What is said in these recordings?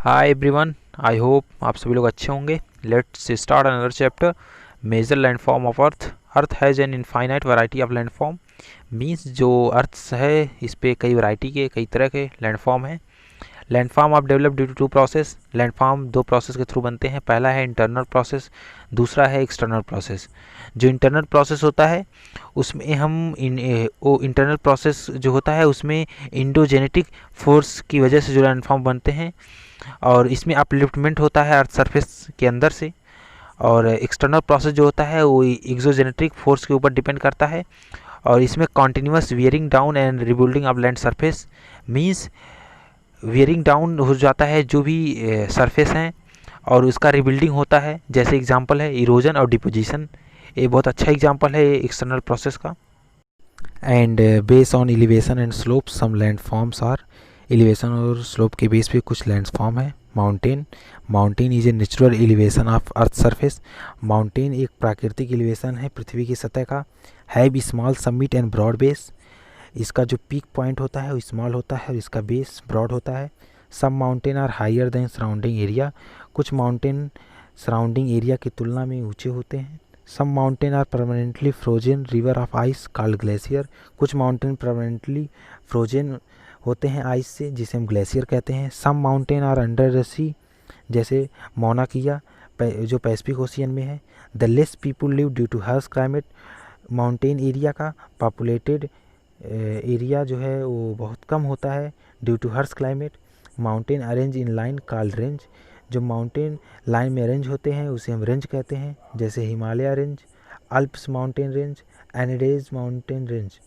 Hi everyone, I hope आप सभी लोग अच्छे होंगे। Let's start another chapter. Major landform of earth. Earth has an infinite variety of landform. Means जो earth है इस पे कई वैरायटी के कई तरह के लैंडफॉर्म हैं। Landform of develop due to two process. Landform दो प्रोसेस के थ्रू बनते हैं। पहला है इंटरनल प्रोसेस, दूसरा है एक्सटर्नल प्रोसेस। जो इंटरनल प्रोसेस होता है उसमें वो इंटरनल प्रोसेस जो होता है उसमें इंडोजेनेटिक फोर्स की वजह से जो लैंडफॉर्म बनते हैं, और इसमें अपलिफ्टमेंट होता है अर्थ सरफेस के अंदर से। और एक्सटर्नल प्रोसेस जो होता है वो एक्सोजेनेटिक फोर्स के ऊपर डिपेंड करता है, और इसमें continuous wearing down and rebuilding of land surface. Means wearing down हो जाता है जो भी सरफेस हैं, और उसका रिबिल्डिंग होता है। जैसे एग्जांपल है इरोजन और डिपोजिशन, ये बहुत अच्छा एग्जांपल है एक्सटर्नल प्रोसेस का। And base on elevation and slope some land forms are. Elevation और स्लोप के बेस पे कुछ लैंड फॉर्म है। Mountain. Mountain is a natural elevation of earth surface. Mountain एक प्राकृतिक एलिवेशन है पृथ्वी की सतह का। Have small summit and broad base. इसका जो पीक पॉइंट होता है वो स्मॉल होता है और इसका बेस ब्रॉड होता है। Some mountain are higher than surrounding area. कुछ माउंटेन सराउंडिंग एरिया की तुलना में ऊंचे होते हैं। Some mountain are permanently frozen river of ice called glacier. कुछ माउंटेन परमानेंटली फ्रोजन होते हैं आइस से, जिसे हम ग्लेशियर कहते हैं। Some mountain are under the sea, जैसे मौना किया जो पैसिफिक ओशियन में है। The less people live due to harsh climate. Mountain area का पॉपुलेटेड एरिया जो है वो बहुत कम होता है due to harsh climate. Mountain arrange in line called range. जो माउंटेन लाइन में अरेंज होते हैं उसे हम रेंज कहते हैं, जैसे Himalaya range, Alps mountain range, Andes mountain range.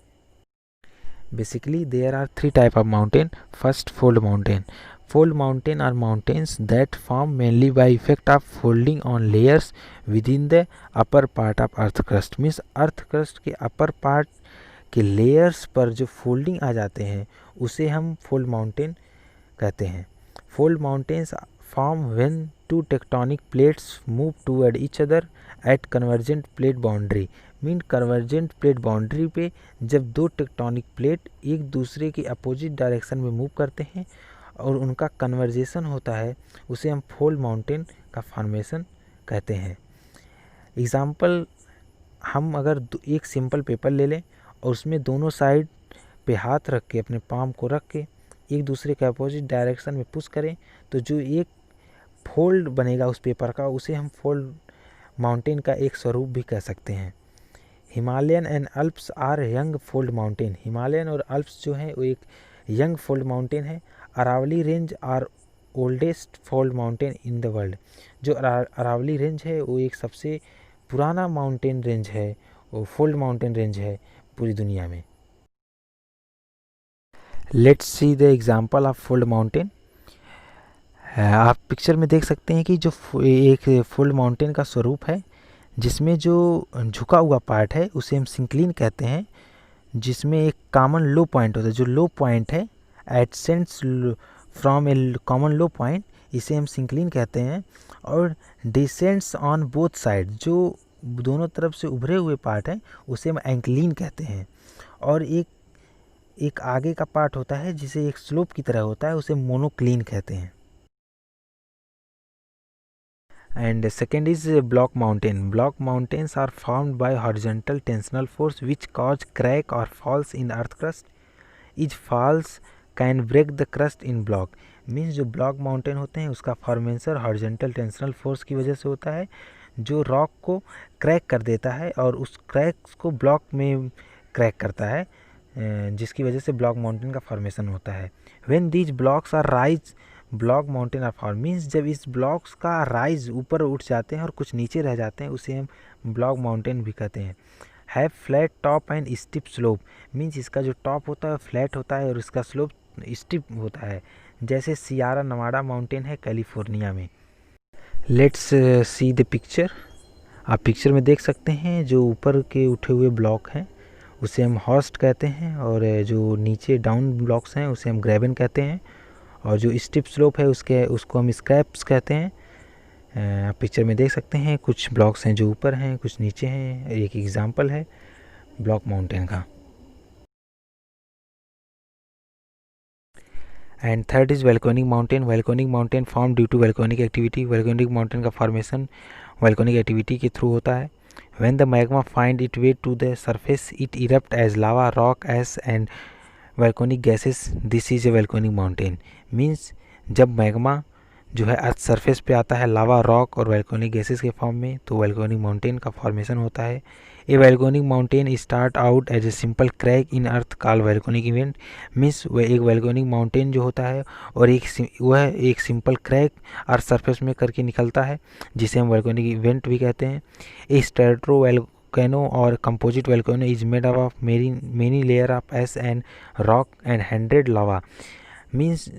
Basically, there are three type of mountain. First, fold mountain. Fold mountain are mountains that form mainly by effect of folding on layers within the upper part of earth crust. Means earth crust के upper part के layers पर जो folding आ जाते हैं उसे हम fold mountain कहते हैं। Fold mountains form when two tectonic plates move toward each other at convergent plate boundary. Mean convergent plate boundary पे जब दो टेक्टोनिक प्लेट एक दूसरे के अपोजिट डायरेक्शन में मूव करते हैं और उनका कन्वर्जेशन होता है, उसे हम फोल्ड माउंटेन का फॉर्मेशन कहते हैं। एग्जाम्पल, हम अगर एक सिंपल पेपर ले लें और उसमें दोनों साइड पे हाथ रख के अपने पाम को रख के एक दूसरे के अपोजिट डायरेक्शन में पुश करें तो जो एक फोल्ड बनेगा उस पेपर का, उसे हम फोल्ड माउंटेन का एक स्वरूप भी कह सकते हैं। Himalayan and Alps are young fold mountain. Himalayan और अल्प्स जो है वो एक यंग फोल्ड माउंटेन है। Aravalli range are oldest fold mountain in the world. जो अरावली रेंज है वो एक सबसे पुराना माउंटेन रेंज है, वो फोल्ड माउंटेन रेंज है पूरी दुनिया में। Let's see the example of fold mountain. आप पिक्चर में देख सकते हैं कि जो एक फोल्ड माउंटेन का स्वरूप है, जिसमें जो झुका हुआ पार्ट है उसे हम सिंक्लिन कहते हैं, जिसमें एक कॉमन लो पॉइंट होता है। जो लो पॉइंट है ascends from a common low point, इसे हम सिंक्लिन कहते हैं। और डिसेंट्स ऑन बोथ साइड, जो दोनों तरफ से उभरे हुए पार्ट है उसे हम एंक्लिन कहते हैं। और एक आगे का पार्ट होता है जिसे एक स्लोप की तरह होता है, उसे मोनोक्लिन कहते हैं। And second is block mountain. Block mountains are formed by horizontal tensional force which cause crack or falls in earth crust. Each falls can break the crust in block. Means जो block mountain होते हैं उसका formation horizontal tensional force की वजह से होता है, जो रॉक को क्रैक कर देता है और उस क्रैक को ब्लॉक में क्रैक करता है, जिसकी वजह से ब्लॉक माउंटेन का फॉर्मेशन होता है। When these blocks are raise block mountain are form. Means जब इस ब्लॉक्स का राइज ऊपर उठ जाते हैं और कुछ नीचे रह जाते हैं उसे हम ब्लॉक माउंटेन भी कहते हैं। Have flat top and steep slope. Means इसका जो टॉप होता है फ्लैट होता है और इसका स्लोप स्टिप होता है, जैसे सियारा नवाडा माउंटेन है कैलिफोर्निया में। Let's see the picture. आप पिक्चर में देख सकते हैं जो ऊपर के उठे हुए ब्लॉक हैं उसे हम हॉर्स्ट कहते हैं, और जो नीचे डाउन ब्लॉक्स हैं उसे हम ग्रेबन कहते हैं, और जो स्टिप स्लोप है उसको हम स्क्रैप्स कहते हैं। पिक्चर में देख सकते हैं कुछ ब्लॉक्स हैं जो ऊपर हैं कुछ नीचे हैं। एक एग्जांपल है ब्लॉक माउंटेन का। And third is volcanic mountain. Volcanic mountain form due to volcanic activity. Volcanic mountain का फॉर्मेशन वोल्केनिक एक्टिविटी के थ्रू होता है। When the magma find it way to the surface it erupt as lava, rock, ash and volcanic gases. This is a volcanic mountain. Means जब magma जो है earth surface पे आता है lava, rock और वोल्केनिक गैसेस के form में, तो वोल्केनिक माउंटेन का फॉर्मेशन होता है। A volcanic mountain start out as a simple crack in earth called volcanic event. Means वह एक वोल्केनिक माउंटेन जो होता है और वह एक सिंपल क्रैक अर्थ सरफेस में करके निकलता है, जिसे हम वोल्केनिक इवेंट भी कहते हैं। ए स्ट्रेटो वोल्केनो और composite volcano is made up of many layer of S and rock and 100 lava. Means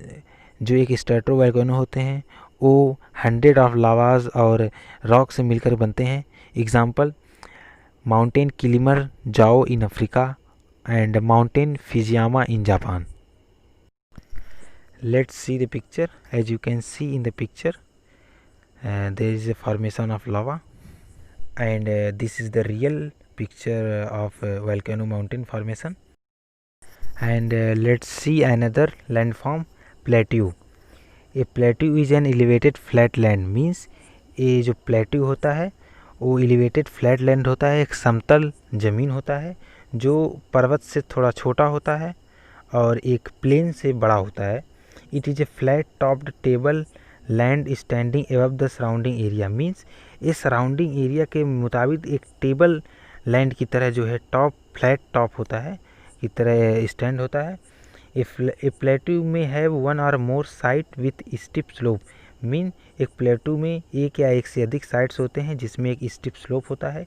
जो एक स्ट्रेटो वोल्केनो होते हैं वो 100 ऑफ लावाज और रॉक से मिलकर बनते हैं। Example mountain Kilimanjaro in Africa and mountain Fujiyama in Japan. Let's see the picture. As you can see in the picture there is a formation of lava and this is the real picture of volcano mountain formation. And let's see another landform, plateau. A plateau is an elevated flat land. means ये जो plateau होता है वो elevated flat land होता है, एक समतल ज़मीन होता है जो पर्वत से थोड़ा छोटा होता है और एक प्लेन से बड़ा होता है। It is a flat topped table land standing above the surrounding area. Means इस सराउंडिंग एरिया के मुताबिक एक टेबल लैंड की तरह जो है टॉप फ्लैट टॉप होता है की तरह स्टैंड होता है। ए प्लेट्यू में हैव वन और मोर साइट विथ स्टिप स्लोप। मीन एक प्लेट्यू में एक या एक से अधिक साइट्स होते हैं जिसमें एक स्टिप स्लोप होता है।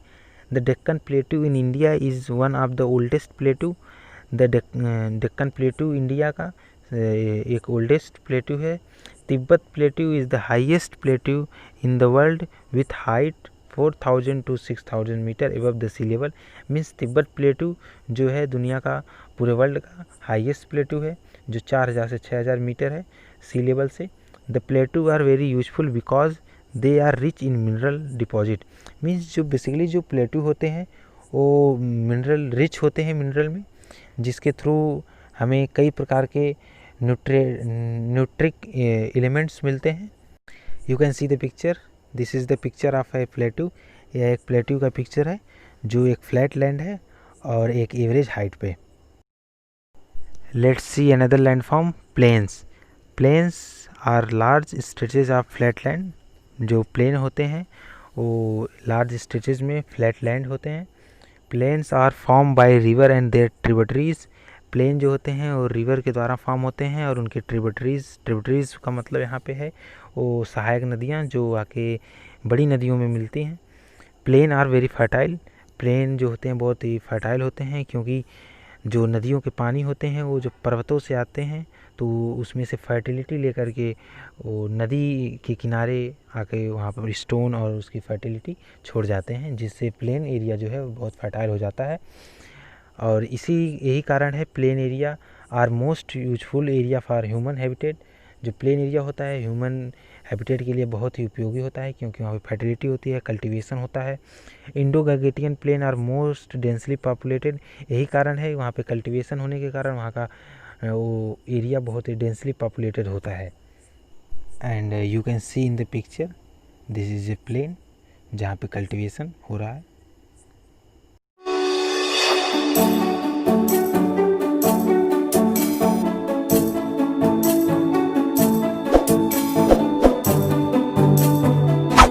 The Deccan plateau in India is one of the oldest plateau. The Deccan plateau India का एक ओल्डेस्ट प्लेट्यू है। Tibet plateau is the highest plateau in the world with height 4000 to 6000 metre above the sea level. Means Tibet plateau जो है दुनिया का पूरे world का highest plateau है जो 4000 से 6000 मीटर है सी लेवल से। The plateau are very useful because they are rich in mineral deposit. Means जो बेसिकली जो प्लेट्यू होते हैं वो मिनरल रिच होते हैं मिनरल में, जिसके थ्रू हमें कई प्रकार के न्यूट्रिक एलिमेंट्स मिलते हैं। You can C the picture. This is the picture of A plateau. यह एक प्लेट्यू का पिक्चर है जो एक फ्लैट लैंड है और एक एवरेज हाइट पे। Let's see another land form, plains. Plains are large stretches of flat land. जो प्लेन होते हैं वो लार्ज स्ट्रेचेज में फ्लैट लैंड होते हैं। Plains are form by river and their tributaries. Plain जो होते हैं वो रिवर के द्वारा फॉर्म होते हैं और उनके ट्रिब्यूटरीज का मतलब यहाँ पे है वो सहायक नदियाँ जो आके बड़ी नदियों में मिलती हैं। Plain are very fertile. Plain जो होते हैं बहुत ही फर्टाइल होते हैं क्योंकि जो नदियों के पानी होते हैं वो जो पर्वतों से आते हैं तो उसमें से फर्टिलिटी लेकर के वो नदी के किनारे आके वहाँ पर स्टोन और उसकी फर्टिलिटी छोड़ जाते हैं, जिससे प्लेन एरिया जो है वो बहुत फर्टाइल हो जाता है। और यही कारण है plain area are most useful area for human habitat. जो प्लेन एरिया होता है ह्यूमन हैबिटेट के लिए बहुत ही उपयोगी होता है क्योंकि वहाँ पे फर्टिलिटी होती है, कल्टीवेशन होता है। Indo Gangetic plain are most densely populated. यही कारण है वहाँ पे कल्टीवेशन होने के कारण वहाँ का वो एरिया बहुत ही डेंसली पॉपुलेटेड होता है। And you can see in the picture this is a plain जहाँ पे कल्टीवेशन हो रहा है।